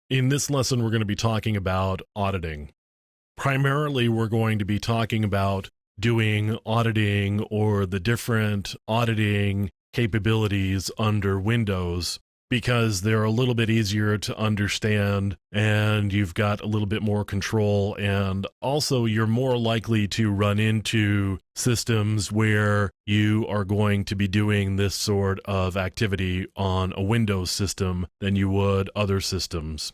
In this lesson, we're going to be talking about auditing. Primarily, we're going to be talking about doing auditing or the different auditing capabilities under Windows because they're a little bit easier to understand and you've got a little bit more control, and also you're more likely to run into systems where you are going to be doing this sort of activity on a Windows system than you would other systems.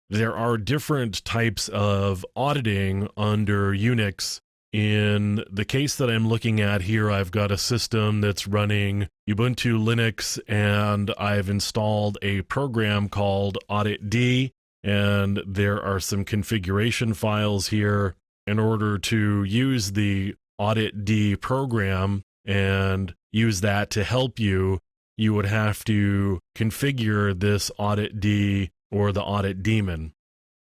There are different types of auditing under Unix. In the case that I'm looking at here, I've got a system that's running Ubuntu Linux, and I've installed a program called Audit D, and there are some configuration files here. In order to use the Audit D program and use that to help you, you would have to configure this Audit D or the audit daemon.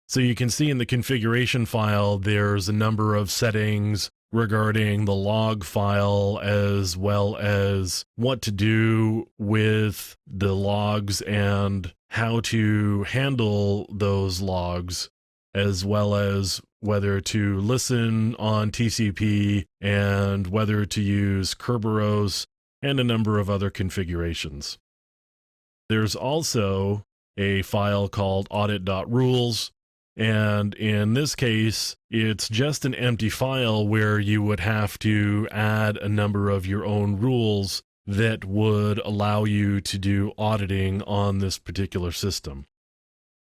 So you can see in the configuration file, there's a number of settings regarding the log file, as well as what to do with the logs and how to handle those logs, as well as whether to listen on TCP and whether to use Kerberos and a number of other configurations. There's also a file called audit.rules, and in this case, it's just an empty file where you would have to add a number of your own rules that would allow you to do auditing on this particular system.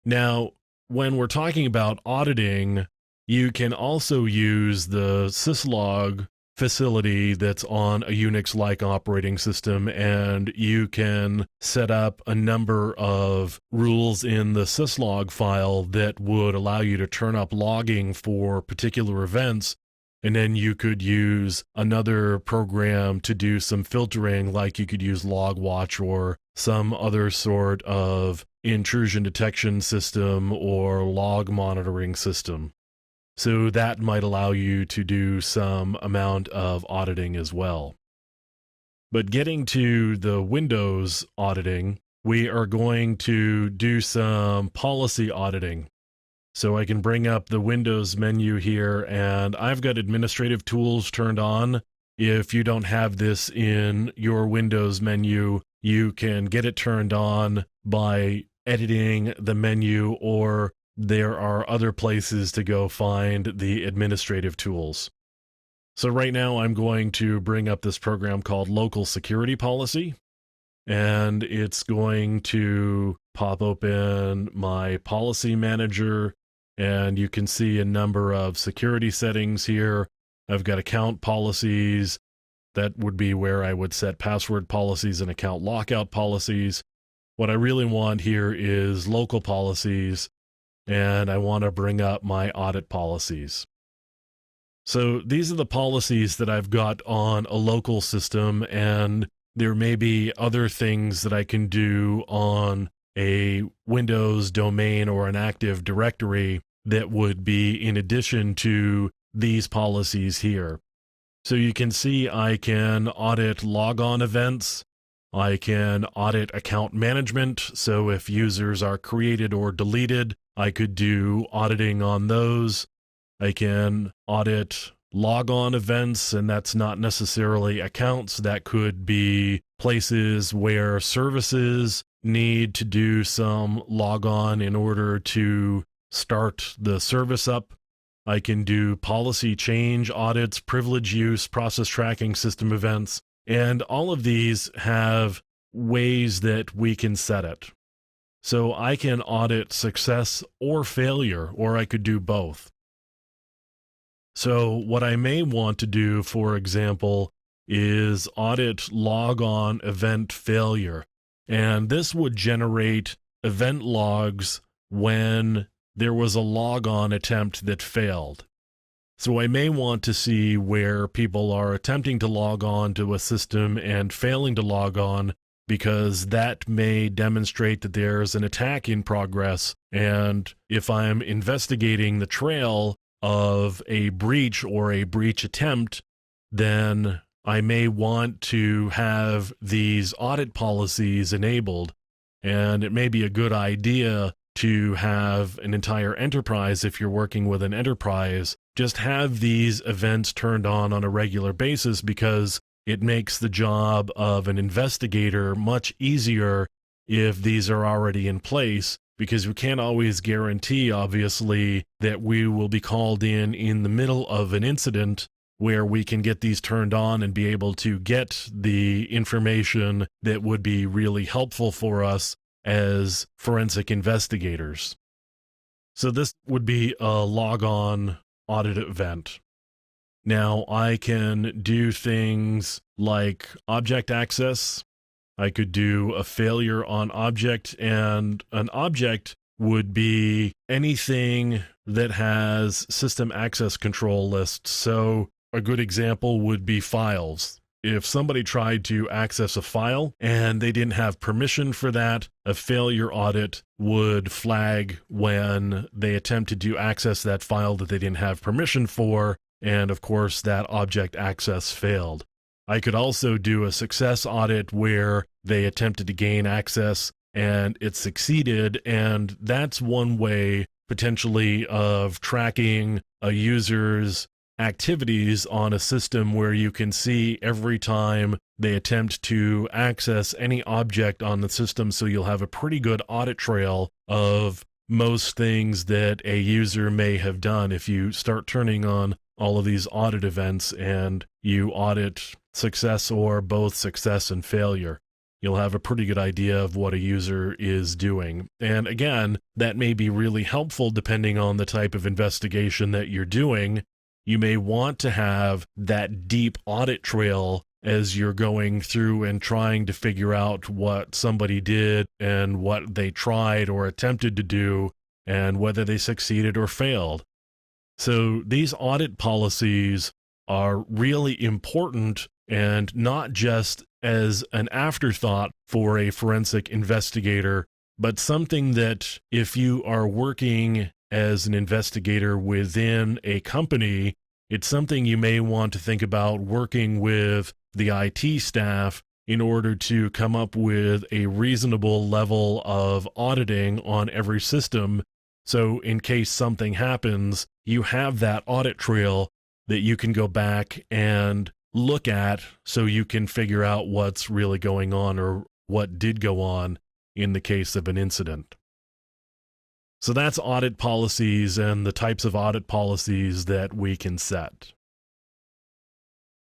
Now, when we're talking about auditing, you can also use the syslog facility that's on a Unix-like operating system, and you can set up a number of rules in the syslog file that would allow you to turn up logging for particular events, and then you could use another program to do some filtering, like you could use LogWatch or some other sort of intrusion detection system or log monitoring system. So that might allow you to do some amount of auditing as well. But getting to the Windows auditing, we are going to do some policy auditing. So I can bring up the Windows menu here, and I've got administrative tools turned on. If you don't have this in your Windows menu, you can get it turned on by editing the menu, or there are other places to go find the administrative tools. So right now I'm going to bring up this program called Local Security Policy, and it's going to pop open my policy manager, and you can see a number of security settings here. I've got account policies. That would be where I would set password policies and account lockout policies. What I really want here is local policies, and I want to bring up my audit policies. So these are the policies that I've got on a local system, and there may be other things that I can do on a Windows domain or an Active Directory that would be in addition to these policies here. So you can see I can audit logon events. I can audit account management. So if users are created or deleted, I could do auditing on those. I can audit logon events, and that's not necessarily accounts. That could be places where services need to do some logon in order to start the service up. I can do policy change audits, privilege use, process tracking, system events, and all of these have ways that we can set it. So I can audit success or failure, or I could do both. So what I may want to do, for example, is audit logon event failure. And this would generate event logs when there was a logon attempt that failed. So I may want to see where people are attempting to log on to a system and failing to log on, because that may demonstrate that there's an attack in progress. And if I'm investigating the trail of a breach or a breach attempt, then I may want to have these audit policies enabled. And it may be a good idea to have an entire enterprise. If you're working with an enterprise, just have these events turned on a regular basis, because it makes the job of an investigator much easier if these are already in place, because we can't always guarantee, obviously, that we will be called in the middle of an incident where we can get these turned on and be able to get the information that would be really helpful for us as forensic investigators. So this would be a log-on audit event. Now, I can do things like object access. I could do a failure on object, and an object would be anything that has system access control lists. So a good example would be files. If somebody tried to access a file and they didn't have permission for that, a failure audit would flag when they attempted to access that file that they didn't have permission for, and of course that object access failed. I could also do a success audit where they attempted to gain access and it succeeded, and that's one way potentially of tracking a user's activities on a system, where you can see every time they attempt to access any object on the system, so you'll have a pretty good audit trail of most things that a user may have done. If you start turning on all of these audit events and you audit success or both success and failure, you'll have a pretty good idea of what a user is doing. And again, that may be really helpful depending on the type of investigation that you're doing. You may want to have that deep audit trail as you're going through and trying to figure out what somebody did and what they tried or attempted to do and whether they succeeded or failed. So these audit policies are really important, and not just as an afterthought for a forensic investigator, but something that if you are working as an investigator within a company, it's something you may want to think about working with the IT staff in order to come up with a reasonable level of auditing on every system. So in case something happens, you have that audit trail that you can go back and look at, so you can figure out what's really going on or what did go on in the case of an incident. So that's audit policies and the types of audit policies that we can set.